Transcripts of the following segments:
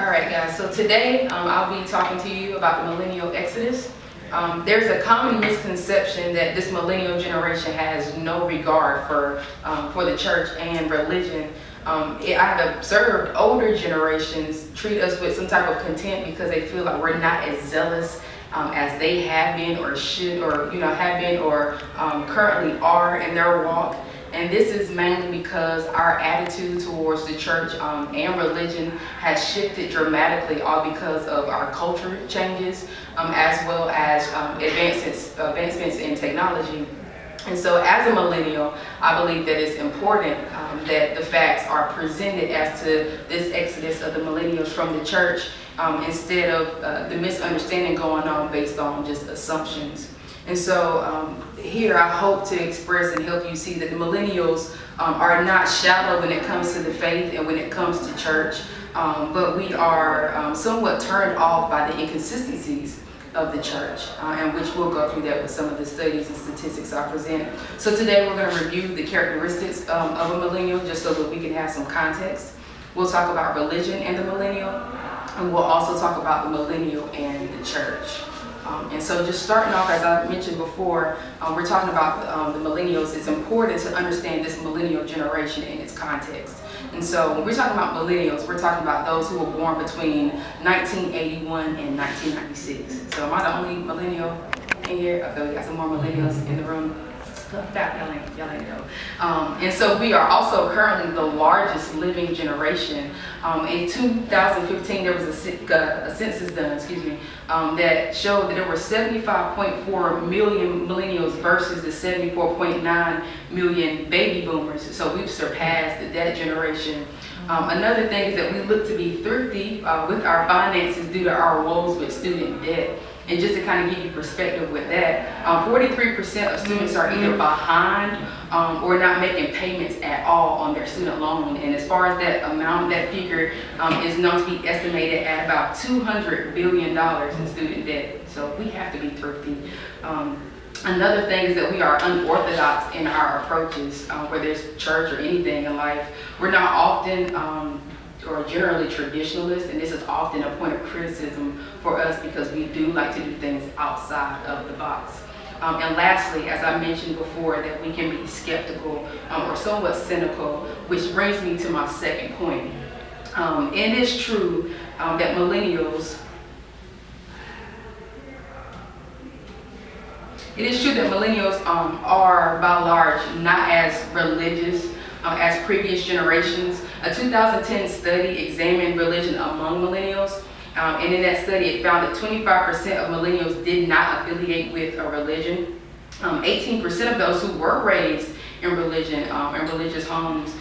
Alright guys, so today I'll be talking to you about the Millennial Exodus. There's a common misconception that this millennial generation has no regard for the church and religion. I have observed older generations treat us with some type of contempt because they feel like we're not as zealous as they have been or should, or have been, or currently are in their walk. And this is mainly because our attitude towards the church and religion has shifted dramatically, all because of our culture changes, as well as advancements in technology. And so as a millennial, I believe that it's important that the facts are presented as to this exodus of the millennials from the church, instead of the misunderstanding going on based on just assumptions. And so here I hope to express and help you see that the millennials are not shallow when it comes to the faith and when it comes to church, but we are somewhat turned off by the inconsistencies of the church, and which we'll go through that with some of the studies and statistics I present. So today we're going to review the characteristics of a millennial just so that we can have some context. We'll talk about religion and the millennial, and we'll also talk about the millennial and the church. And so just starting off, as I mentioned before, we're talking about the millennials. It's important to understand this millennial generation in its context. And so when we're talking about millennials, we're talking about those who were born between 1981 and 1996. So am I the only millennial in here? Okay, we got some more millennials in the room. Y'all ain't know. And so we are also currently the largest living generation. In 2015, there was a census done, that showed that there were 75.4 million millennials versus the 74.9 million baby boomers. So we've surpassed that generation. Another thing is that we look to be thrifty with our finances due to our woes with student debt. And just to kind of give you perspective with that, 43% of students are either behind or not making payments at all on their student loan. And as far as that amount, that figure is known to be estimated at about $200 billion in student debt. So we have to be thrifty. Another thing is that we are unorthodox in our approaches, whether it's church or anything in life. We're not often or generally traditionalist, and this is often a point of criticism for us because we do like to do things outside of the box. And lastly, as I mentioned before, that we can be skeptical or somewhat cynical, which brings me to my second point. It is true that millennials are by large not as religious as previous generations. A 2010 study examined religion among millennials, and in that study it found that 25% of millennials did not affiliate with a religion. 18% of those who were raised in religion and religious homes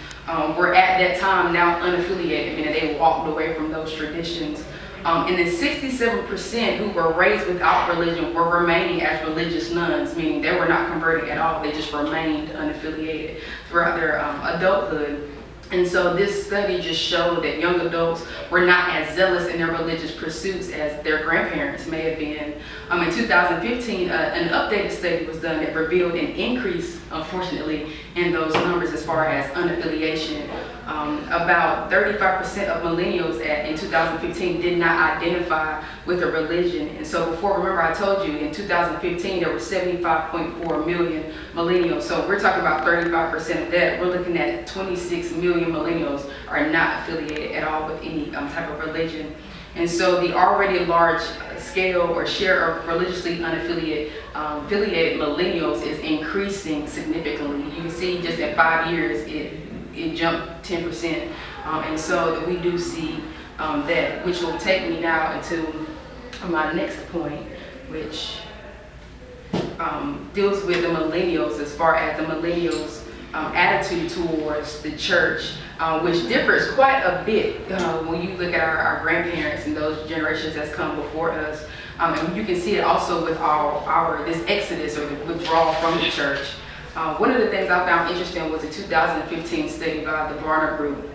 were at that time now unaffiliated, meaning they walked away from those traditions. And then 67% who were raised without religion were remaining as religious nuns, meaning they were not converted at all. They just remained unaffiliated throughout their adulthood. And so this study just showed that young adults were not as zealous in their religious pursuits as their grandparents may have been. In 2015, an updated study was done that revealed an increase, unfortunately, in those numbers as far as unaffiliation. About 35% of millennials in 2015 did not identify with a religion. And so before, remember I told you in 2015 there were 75.4 million millennials. So we're talking about 35% of that. We're looking at 26 million millennials are not affiliated at all with any type of religion. And so the already large scale or share of religiously unaffiliated affiliated millennials is increasing significantly. You can see just in 5 years it jumped 10%, and so that we do see that, which will take me now into my next point, which deals with the millennials as far as the millennials' attitude towards the church, which differs quite a bit when you look at our grandparents and those generations that's come before us. And you can see it also with this exodus or the withdrawal from the church. One of the things I found interesting was a 2015 study by the Barna Group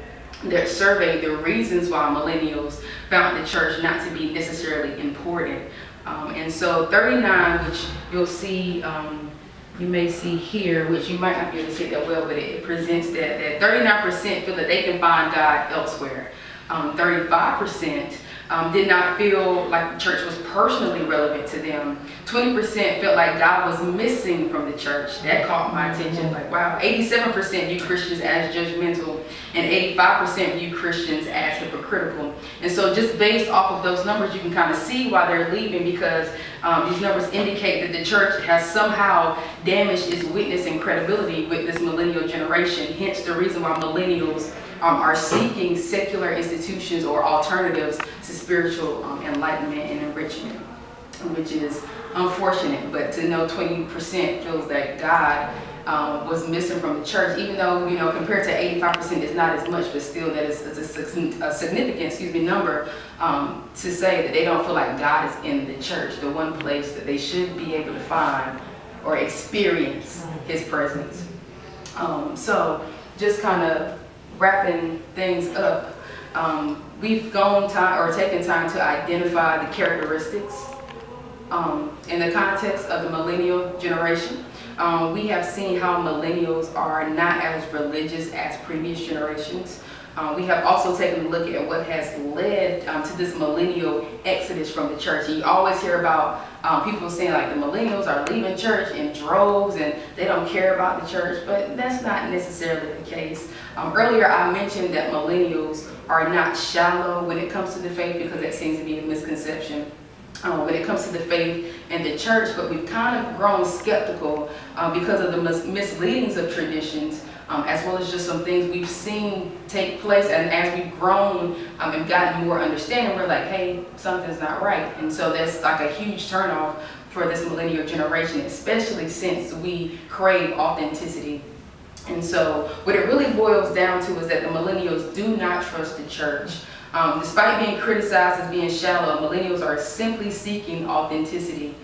that surveyed the reasons why millennials found the church not to be necessarily important. And so 39, which you'll see, you may see here, which you might not be able to see that well, but it presents that 39% feel that they can find God elsewhere. 35% did not feel like the church was personally relevant to them. 20% felt like God was missing from the church. That caught my attention. Like, wow, 87% view Christians as judgmental, and 85% view Christians as hypocritical. And so just based off of those numbers, you can kind of see why they're leaving, because these numbers indicate that the church has somehow damaged its witness and credibility with this millennial generation. Hence the reason why millennials are seeking secular institutions or alternatives to spiritual enlightenment and enrichment, which is unfortunate. But to know 20% feels that God was missing from the church, even though, compared to 85% is not as much, but still that is a significant, number to say that they don't feel like God is in the church, the one place that they should be able to find or experience His presence. So just kind of wrapping things up, we've taken time to identify the characteristics in the context of the millennial generation. We have seen how millennials are not as religious as previous generations. We have also taken a look at what has led to this millennial exodus from the church. And you always hear about people saying like the millennials are leaving church in droves and they don't care about the church, but that's not necessarily the case. Earlier I mentioned that millennials are not shallow when it comes to the faith, because that seems to be a misconception when it comes to the faith and the church, but we've kind of grown skeptical because of the misleadings of traditions, as well as just some things we've seen take place. And as we've grown and gotten more understanding, we're like, hey, something's not right. And so that's like a huge turnoff for this millennial generation, especially since we crave authenticity. And so what it really boils down to is that the millennials do not trust the church. Despite being criticized as being shallow, millennials are simply seeking authenticity.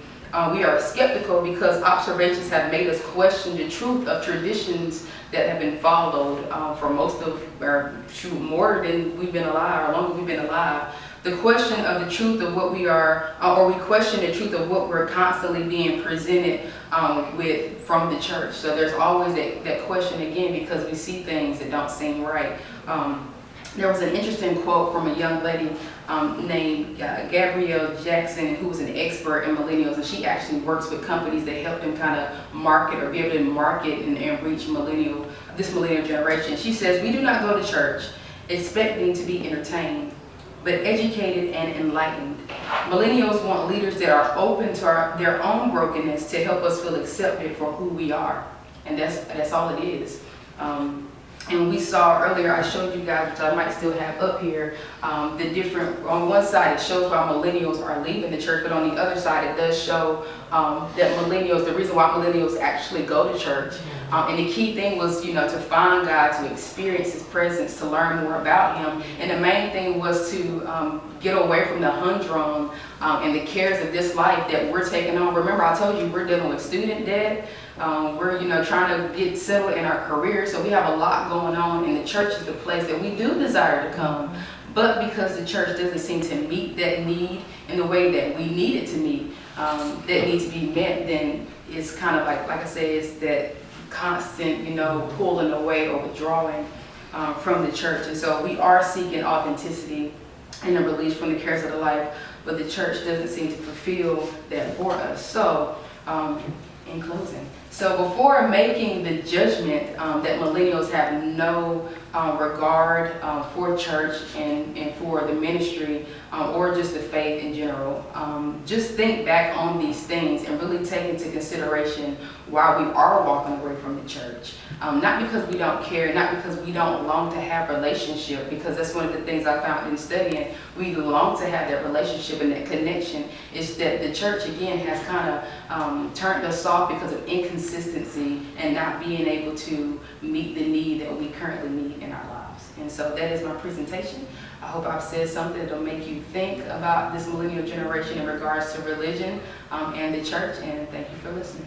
We are skeptical because observations have made us question the truth of traditions that have been followed for most of, or more than we've been alive, or longer we've been alive. The question of the truth of what we are, or we question the truth of what we're constantly being presented with from the church. So there's always that question again, because we see things that don't seem right. There was an interesting quote from a young lady named Gabrielle Jackson, who was an expert in millennials, and she actually works with companies that help them kind of market or be able to market and reach this millennial generation. She says, "We do not go to church expecting to be entertained, but educated and enlightened. Millennials want leaders that are open to their own brokenness to help us feel accepted for who we are." And that's all it is. And we saw earlier, I showed you guys, which I might still have up here, the different, on one side it shows why millennials are leaving the church, but on the other side it does show that millennials, the reason why millennials actually go to church. And the key thing was, to find God, to experience His presence, to learn more about Him. And the main thing was to get away from the humdrum and the cares of this life that we're taking on. Remember, I told you we're dealing with student debt. We're, trying to get settled in our career. So we have a lot going on, and the church is the place that we do desire to come. But because the church doesn't seem to meet that need in the way that we need it to meet, that needs to be met, then it's kind of like I say, it's that constant, pulling away or withdrawing from the church. And so we are seeking authenticity and a release from the cares of the life, but the church doesn't seem to fulfill that for us. So in closing, so before making the judgment that millennials have no regard for church and for the ministry or just the faith in general, just think back on these things and really take into consideration why we are walking away from the church. Not because we don't care, not because we don't long to have relationship, because that's one of the things I found in studying. We long to have that relationship and that connection. It's that the church, again, has kind of turned us off because of inconsistency and not being able to meet the need that we currently need in our lives. And so that is my presentation. I hope I've said something that'll make you think about this millennial generation in regards to religion and the church, and thank you for listening.